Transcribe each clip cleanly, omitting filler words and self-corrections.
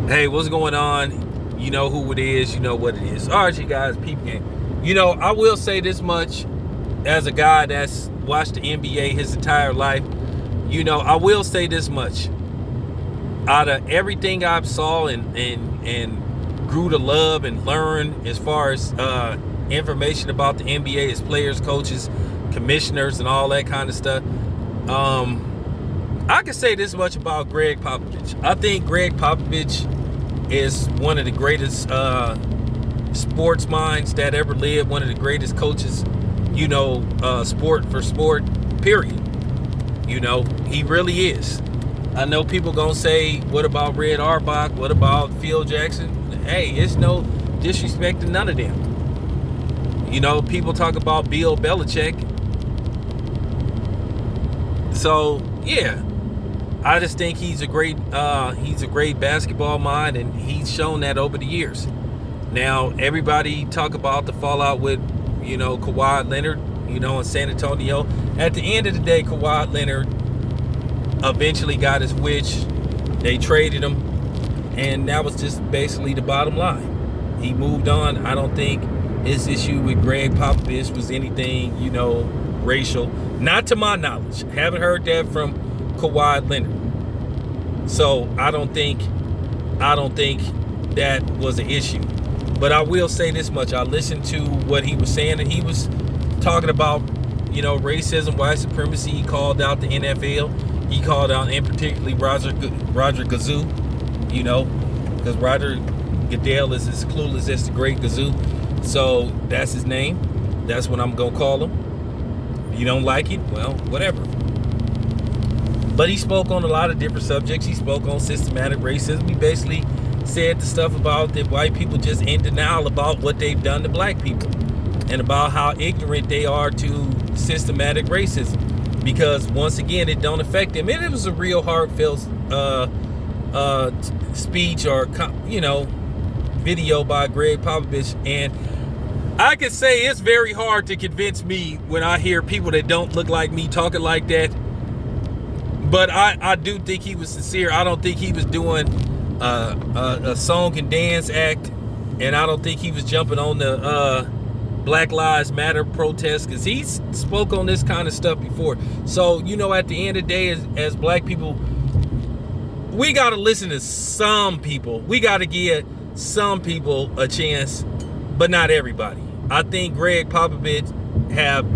Hey, what's going on? You know who it is. You know what it is. All right, you guys, peep game. I will say this much as a guy that's watched the NBA his entire life. I will say this much. Out of everything I've saw and grew to love and learn as far as information about the NBA, as players, coaches, commissioners, and all that kind of stuff, I can say this much about Gregg Popovich. I think Gregg Popovich is one of the greatest sports minds that ever lived, one of the greatest coaches, sport for sport, period. He really is. I know people gonna say, what about Red Auerbach? What about Phil Jackson? Hey, it's no disrespect to none of them. People talk about Bill Belichick. So, yeah. I just think he's a great basketball mind, and he's shown that over the years. Now, everybody talk about the fallout with, Kawhi Leonard, in San Antonio. At the end of the day, Kawhi Leonard eventually got his wish. They traded him, and that was just basically the bottom line. He moved on. I don't think his issue with Gregg Popovich was anything, racial. Not to my knowledge. Haven't heard that from Kawhi Leonard. So I don't think that was an issue. But I will say this much. I listened to what he was saying, and he was talking about, racism, white supremacy. He called out the NFL. He called out, and particularly Roger Gazoo, because Roger Goodell is as clueless as the great Gazoo. So that's his name. That's what I'm going to call him. If you don't like it, well, whatever. But he spoke on a lot of different subjects. He spoke on systematic racism. He basically said the stuff about that white people just in denial about what they've done to black people, and about how ignorant they are to systematic racism, because once again, it don't affect them. And it was a real heartfelt speech or video by Gregg Popovich. And I can say it's very hard to convince me when I hear people that don't look like me talking like that. But I do think he was sincere. I don't think he was doing a song and dance act, and I don't think he was jumping on the Black Lives Matter protest, because he spoke on this kind of stuff before. So, at the end of the day, as black people, we got to listen to some people. We got to give some people a chance, but not everybody. I think Gregg Popovich have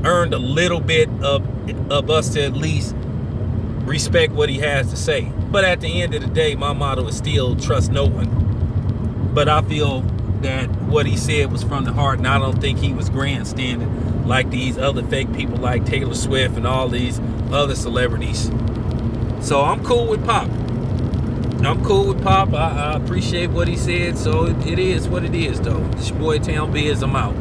earned a little bit of us to at least respect what he has to say. But at the end of the day, my motto is still trust no one. But I feel that what he said was from the heart, and I don't think he was grandstanding like these other fake people like Taylor Swift and all these other celebrities. So I'm cool with Pop. I appreciate what he said. So it is what it is, though. It's your boy Town Biz. I'm out.